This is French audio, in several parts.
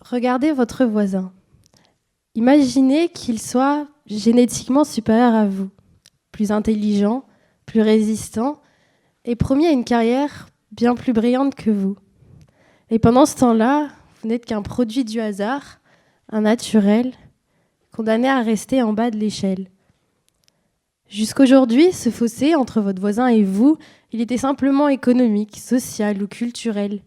Regardez votre voisin. Imaginez qu'il soit génétiquement supérieur à vous, plus intelligent, plus résistant et promis à une carrière bien plus brillante que vous. Et pendant ce temps-là, vous n'êtes qu'un produit du hasard, un naturel, condamné à rester en bas de l'échelle. Jusqu'aujourd'hui, ce fossé entre votre voisin et vous, il était simplement économique, social ou culturel.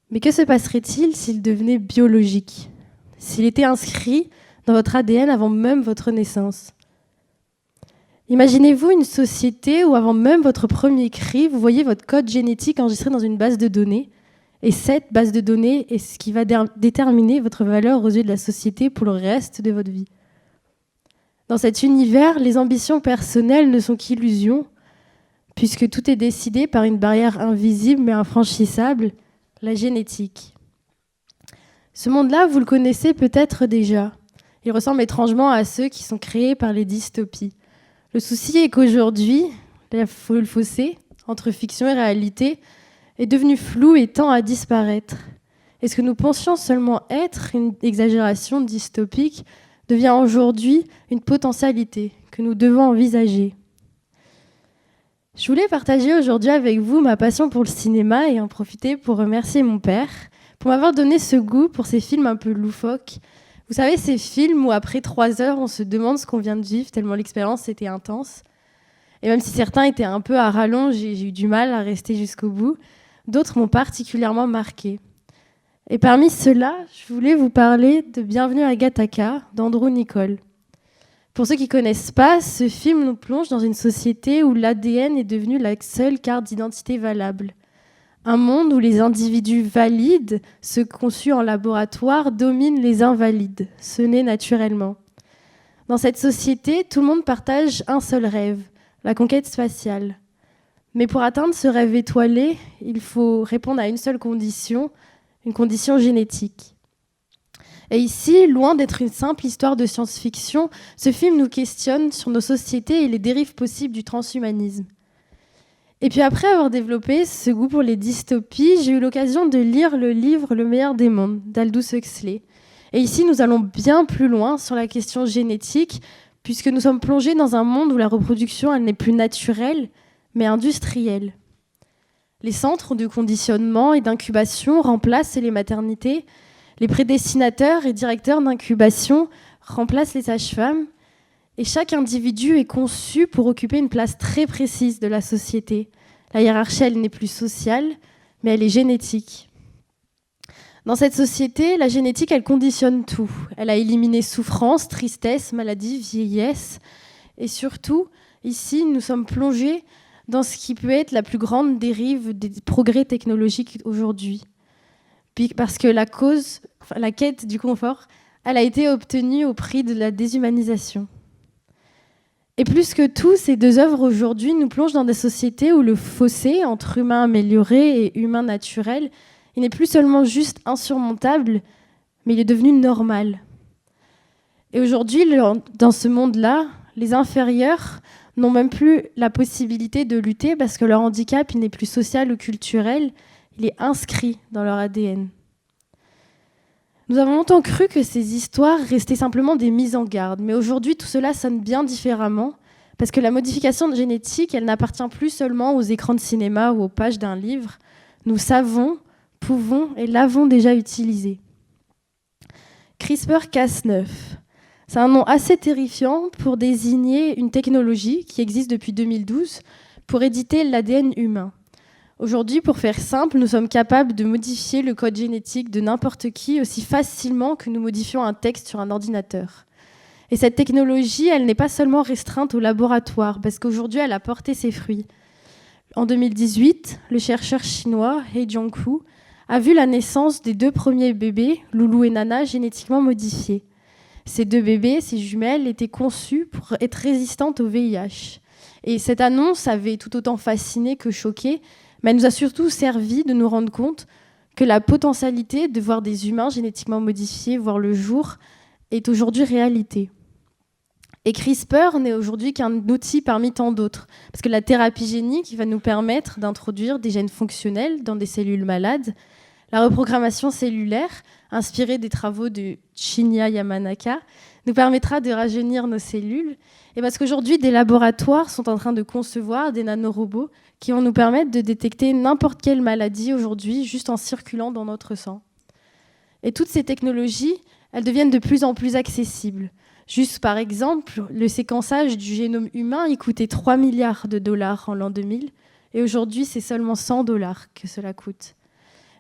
Mais que se passerait-il s'il devenait biologique ? S'il était inscrit dans votre ADN avant même votre naissance ? Imaginez-vous une société où avant même votre premier cri, vous voyez votre code génétique enregistré dans une base de données. Et cette base de données est ce qui va déterminer votre valeur aux yeux de la société pour le reste de votre vie. Dans cet univers, les ambitions personnelles ne sont qu'illusions, puisque tout est décidé par une barrière invisible mais infranchissable, la génétique. Ce monde-là, vous le connaissez peut-être déjà. Il ressemble étrangement à ceux qui sont créés par les dystopies. Le souci est qu'aujourd'hui, le fossé entre fiction et réalité est devenu flou et tend à disparaître. Et ce que nous pensions seulement être une exagération dystopique devient aujourd'hui une potentialité que nous devons envisager. Je voulais partager aujourd'hui avec vous ma passion pour le cinéma et en profiter pour remercier mon père pour m'avoir donné ce goût pour ces films un peu loufoques. Vous savez, ces films où après 3 heures, on se demande ce qu'on vient de vivre tellement l'expérience était intense. Et même si certains étaient un peu à rallonge, j'ai eu du mal à rester jusqu'au bout, d'autres m'ont particulièrement marqué. Et parmi ceux-là, je voulais vous parler de Bienvenue à Gattaca d'Andrew Niccol. Pour ceux qui ne connaissent pas, ce film nous plonge dans une société où l'ADN est devenu la seule carte d'identité valable. Un monde où les individus valides, ceux conçus en laboratoire, dominent les invalides, ceux nés naturellement. Dans cette société, tout le monde partage un seul rêve, la conquête spatiale. Mais pour atteindre ce rêve étoilé, il faut répondre à une seule condition, une condition génétique. Et ici, loin d'être une simple histoire de science-fiction, ce film nous questionne sur nos sociétés et les dérives possibles du transhumanisme. Et puis après avoir développé ce goût pour les dystopies, j'ai eu l'occasion de lire le livre Le meilleur des mondes d'Aldous Huxley. Et ici, nous allons bien plus loin sur la question génétique, puisque nous sommes plongés dans un monde où la reproduction, elle n'est plus naturelle, mais industrielle. Les centres de conditionnement et d'incubation remplacent les maternités. Les prédestinateurs et directeurs d'incubation remplacent les sages-femmes. Et chaque individu est conçu pour occuper une place très précise de la société. La hiérarchie, elle n'est plus sociale, mais elle est génétique. Dans cette société, la génétique, elle conditionne tout. Elle a éliminé souffrance, tristesse, maladie, vieillesse. Et surtout, ici, nous sommes plongés dans ce qui peut être la plus grande dérive des progrès technologiques aujourd'hui. Parce que la quête du confort, elle a été obtenue au prix de la déshumanisation. Et plus que tout, ces deux œuvres aujourd'hui nous plongent dans des sociétés où le fossé entre humains améliorés et humains naturels, il n'est plus seulement juste insurmontable, mais il est devenu normal. Et aujourd'hui, dans ce monde-là, les inférieurs n'ont même plus la possibilité de lutter parce que leur handicap, il n'est plus social ou culturel, il est inscrit dans leur ADN. Nous avons longtemps cru que ces histoires restaient simplement des mises en garde, mais aujourd'hui, tout cela sonne bien différemment, parce que la modification génétique, elle n'appartient plus seulement aux écrans de cinéma ou aux pages d'un livre. Nous savons, pouvons et l'avons déjà utilisé. CRISPR-Cas9, c'est un nom assez terrifiant pour désigner une technologie qui existe depuis 2012 pour éditer l'ADN humain. Aujourd'hui, pour faire simple, nous sommes capables de modifier le code génétique de n'importe qui aussi facilement que nous modifions un texte sur un ordinateur. Et cette technologie, elle n'est pas seulement restreinte au laboratoire, parce qu'aujourd'hui, elle a porté ses fruits. En 2018, le chercheur chinois He Jiankui a vu la naissance des 2 premiers bébés, Loulou et Nana, génétiquement modifiés. Ces 2 bébés, ces jumelles, étaient conçues pour être résistantes au VIH. Et cette annonce avait tout autant fasciné que choqué, mais elle nous a surtout servi de nous rendre compte que la potentialité de voir des humains génétiquement modifiés voir le jour est aujourd'hui réalité. Et CRISPR n'est aujourd'hui qu'un outil parmi tant d'autres, parce que la thérapie génique va nous permettre d'introduire des gènes fonctionnels dans des cellules malades. La reprogrammation cellulaire, inspirée des travaux de Shinya Yamanaka, nous permettra de rajeunir nos cellules. Et parce qu'aujourd'hui, des laboratoires sont en train de concevoir des nanorobots qui vont nous permettre de détecter n'importe quelle maladie aujourd'hui juste en circulant dans notre sang. Et toutes ces technologies, elles deviennent de plus en plus accessibles. Juste par exemple, le séquençage du génome humain, il coûtait 3 milliards de dollars en l'an 2000. Et aujourd'hui, c'est seulement 100 dollars que cela coûte.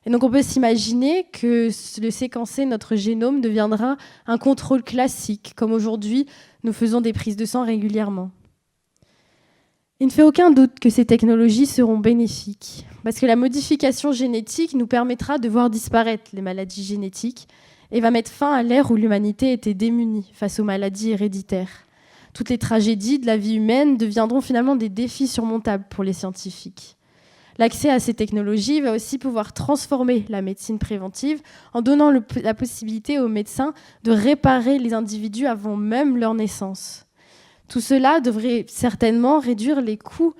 Et donc on peut s'imaginer que le séquencer notre génome deviendra un contrôle classique, comme aujourd'hui nous faisons des prises de sang régulièrement. Il ne fait aucun doute que ces technologies seront bénéfiques, parce que la modification génétique nous permettra de voir disparaître les maladies génétiques et va mettre fin à l'ère où l'humanité était démunie face aux maladies héréditaires. Toutes les tragédies de la vie humaine deviendront finalement des défis surmontables pour les scientifiques. L'accès à ces technologies va aussi pouvoir transformer la médecine préventive en donnant la possibilité aux médecins de réparer les individus avant même leur naissance. Tout cela devrait certainement réduire les coûts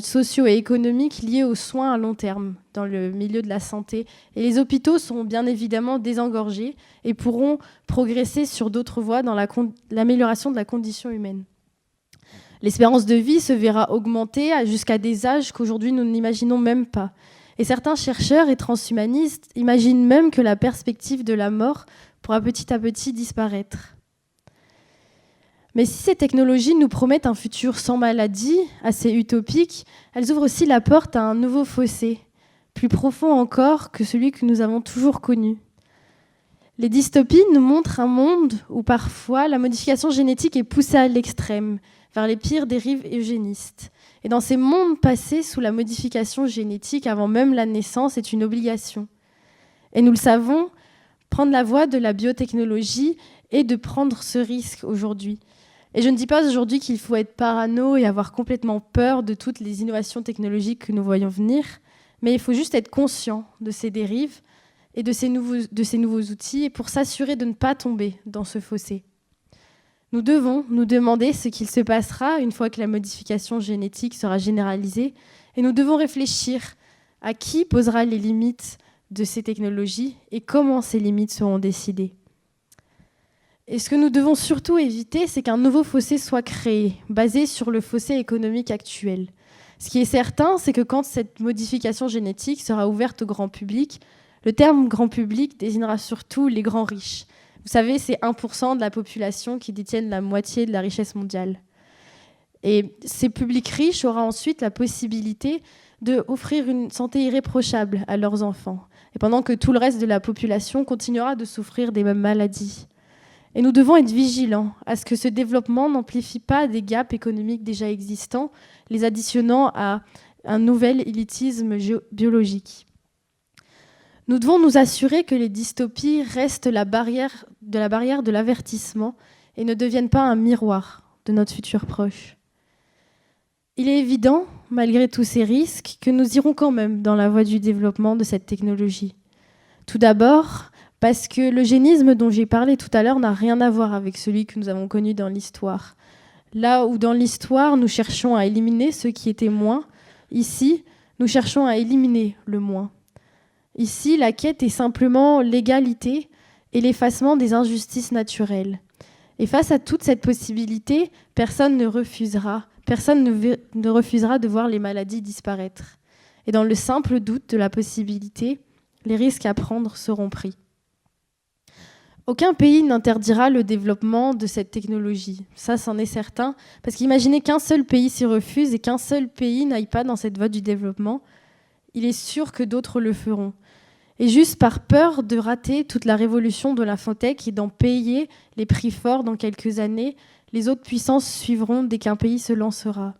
socio et économiques liés aux soins à long terme dans le milieu de la santé. Et les hôpitaux seront bien évidemment désengorgés et pourront progresser sur d'autres voies dans l'amélioration de la condition humaine. L'espérance de vie se verra augmenter jusqu'à des âges qu'aujourd'hui nous n'imaginons même pas. Et certains chercheurs et transhumanistes imaginent même que la perspective de la mort pourra petit à petit disparaître. Mais si ces technologies nous promettent un futur sans maladie, assez utopique, elles ouvrent aussi la porte à un nouveau fossé, plus profond encore que celui que nous avons toujours connu. Les dystopies nous montrent un monde où parfois la modification génétique est poussée à l'extrême, vers les pires dérives eugénistes. Et dans ces mondes passés sous la modification génétique avant même la naissance est une obligation. Et nous le savons, prendre la voie de la biotechnologie est de prendre ce risque aujourd'hui. Et je ne dis pas aujourd'hui qu'il faut être parano et avoir complètement peur de toutes les innovations technologiques que nous voyons venir, mais il faut juste être conscient de ces dérives et de ces nouveaux outils et pour s'assurer de ne pas tomber dans ce fossé. Nous devons nous demander ce qu'il se passera une fois que la modification génétique sera généralisée et nous devons réfléchir à qui posera les limites de ces technologies et comment ces limites seront décidées. Et ce que nous devons surtout éviter, c'est qu'un nouveau fossé soit créé, basé sur le fossé économique actuel. Ce qui est certain, c'est que quand cette modification génétique sera ouverte au grand public, le terme grand public désignera surtout les grands riches. Vous savez, c'est 1% de la population qui détiennent la moitié de la richesse mondiale. Et ces publics riches auront ensuite la possibilité d'offrir une santé irréprochable à leurs enfants, et pendant que tout le reste de la population continuera de souffrir des mêmes maladies. Et nous devons être vigilants à ce que ce développement n'amplifie pas des gaps économiques déjà existants, les additionnant à un nouvel élitisme biologique. Nous devons nous assurer que les dystopies restent la barrière de l'avertissement et ne deviennent pas un miroir de notre futur proche. Il est évident, malgré tous ces risques, que nous irons quand même dans la voie du développement de cette technologie. Tout d'abord, parce que l'eugénisme dont j'ai parlé tout à l'heure n'a rien à voir avec celui que nous avons connu dans l'histoire. Là où dans l'histoire, nous cherchons à éliminer ceux qui étaient moins, ici, nous cherchons à éliminer le moins. Ici, la quête est simplement l'égalité et l'effacement des injustices naturelles. Et face à toute cette possibilité, personne ne refusera de voir les maladies disparaître. Et dans le simple doute de la possibilité, les risques à prendre seront pris. Aucun pays n'interdira le développement de cette technologie. Ça, c'en est certain. Parce qu'imaginez qu'un seul pays s'y refuse et qu'un seul pays n'aille pas dans cette voie du développement, il est sûr que d'autres le feront. Et juste par peur de rater toute la révolution de l'infotech et d'en payer les prix forts dans quelques années, les autres puissances suivront dès qu'un pays se lancera.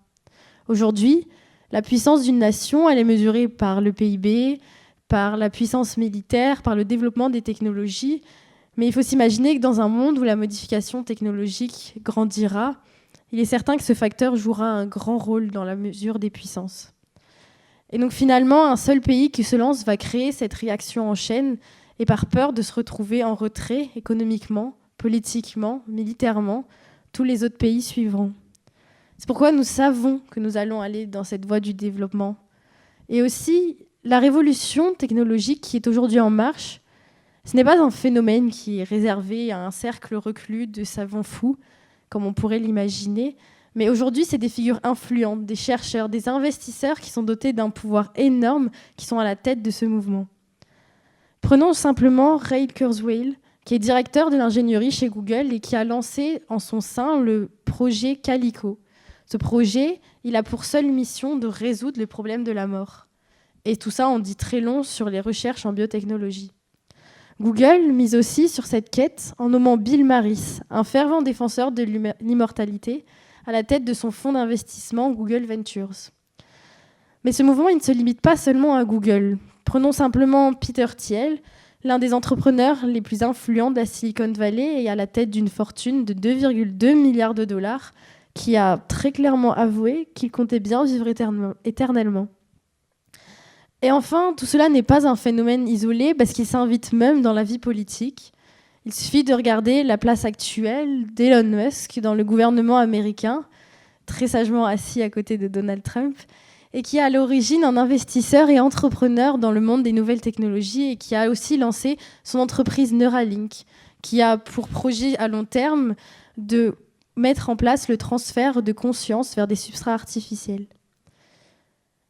Aujourd'hui, la puissance d'une nation, elle est mesurée par le PIB, par la puissance militaire, par le développement des technologies. Mais il faut s'imaginer que dans un monde où la modification technologique grandira, il est certain que ce facteur jouera un grand rôle dans la mesure des puissances. Et donc finalement, un seul pays qui se lance va créer cette réaction en chaîne et par peur de se retrouver en retrait économiquement, politiquement, militairement, tous les autres pays suivront. C'est pourquoi nous savons que nous allons aller dans cette voie du développement. Et aussi, la révolution technologique qui est aujourd'hui en marche, ce n'est pas un phénomène qui est réservé à un cercle reclus de savants fous, comme on pourrait l'imaginer, mais aujourd'hui, c'est des figures influentes, des chercheurs, des investisseurs qui sont dotés d'un pouvoir énorme, qui sont à la tête de ce mouvement. Prenons simplement Ray Kurzweil, qui est directeur de l'ingénierie chez Google et qui a lancé en son sein le projet Calico. Ce projet, il a pour seule mission de résoudre le problème de la mort. Et tout ça, on dit très long sur les recherches en biotechnologie. Google mise aussi sur cette quête en nommant Bill Maris, un fervent défenseur de l'immortalité, à la tête de son fonds d'investissement Google Ventures. Mais ce mouvement, il ne se limite pas seulement à Google. Prenons simplement Peter Thiel, l'un des entrepreneurs les plus influents de la Silicon Valley et à la tête d'une fortune de 2,2 milliards de dollars, qui a très clairement avoué qu'il comptait bien vivre éternellement. Et enfin, tout cela n'est pas un phénomène isolé parce qu'il s'invite même dans la vie politique. Il suffit de regarder la place actuelle d'Elon Musk dans le gouvernement américain, très sagement assis à côté de Donald Trump, et qui est à l'origine un investisseur et entrepreneur dans le monde des nouvelles technologies et qui a aussi lancé son entreprise Neuralink, qui a pour projet à long terme de mettre en place le transfert de conscience vers des substrats artificiels.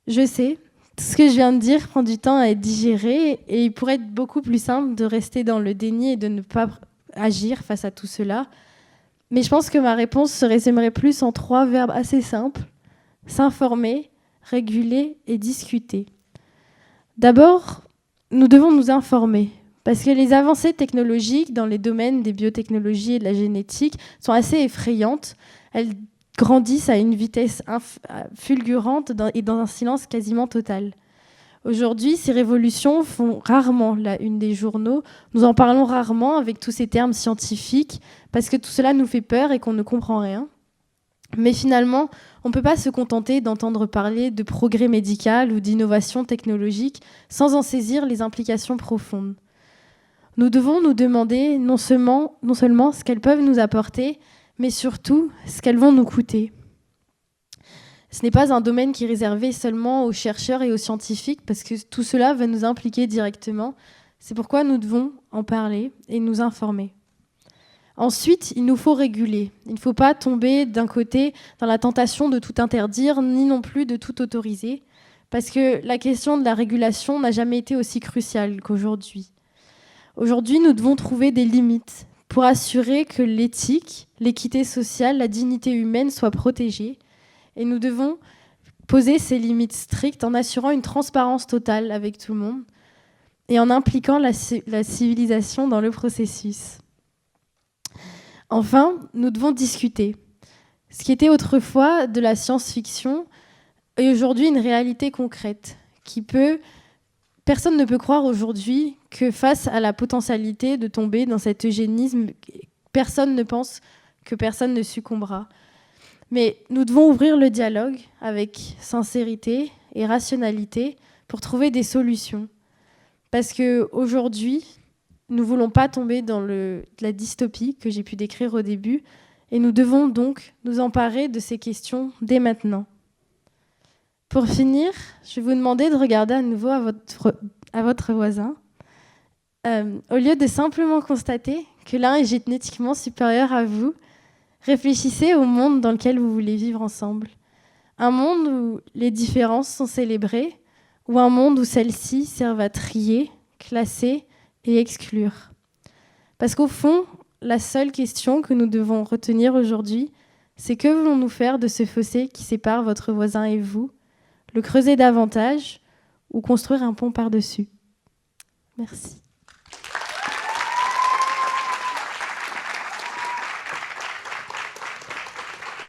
Je sais, tout ce que je viens de dire prend du temps à être digéré et il pourrait être beaucoup plus simple de rester dans le déni et de ne pas agir face à tout cela. Mais je pense que ma réponse se résumerait plus en 3 verbes assez simples: s'informer, réguler et discuter. D'abord, nous devons nous informer parce que les avancées technologiques dans les domaines des biotechnologies et de la génétique sont assez effrayantes. Elles grandissent à une vitesse fulgurante et dans un silence quasiment total. Aujourd'hui, ces révolutions font rarement la une des journaux. Nous en parlons rarement avec tous ces termes scientifiques parce que tout cela nous fait peur et qu'on ne comprend rien. Mais finalement, on ne peut pas se contenter d'entendre parler de progrès médical ou d'innovation technologique sans en saisir les implications profondes. Nous devons nous demander non seulement ce qu'elles peuvent nous apporter, mais surtout ce qu'elles vont nous coûter. Ce n'est pas un domaine qui est réservé seulement aux chercheurs et aux scientifiques, parce que tout cela va nous impliquer directement. C'est pourquoi nous devons en parler et nous informer. Ensuite, il nous faut réguler. Il ne faut pas tomber d'un côté dans la tentation de tout interdire, ni non plus de tout autoriser, parce que la question de la régulation n'a jamais été aussi cruciale qu'aujourd'hui. Aujourd'hui, nous devons trouver des limites pour assurer que l'éthique, l'équité sociale, la dignité humaine soient protégées. Et nous devons poser ces limites strictes en assurant une transparence totale avec tout le monde et en impliquant la civilisation dans le processus. Enfin, nous devons discuter. Ce qui était autrefois de la science-fiction est aujourd'hui une réalité concrète Personne ne peut croire aujourd'hui que face à la potentialité de tomber dans cet eugénisme, personne ne pense que personne ne succombera. Mais nous devons ouvrir le dialogue avec sincérité et rationalité pour trouver des solutions. Parce qu'aujourd'hui, nous ne voulons pas tomber dans la dystopie que j'ai pu décrire au début, et nous devons donc nous emparer de ces questions dès maintenant. Pour finir, je vais vous demander de regarder à nouveau à votre voisin, au lieu de simplement constater que l'un est génétiquement supérieur à vous. Réfléchissez au monde dans lequel vous voulez vivre ensemble. Un monde où les différences sont célébrées, ou un monde où celles-ci servent à trier, classer et exclure. Parce qu'au fond, la seule question que nous devons retenir aujourd'hui, c'est que voulons-nous faire de ce fossé qui sépare votre voisin et vous? Le creuser davantage ou construire un pont par-dessus? Merci.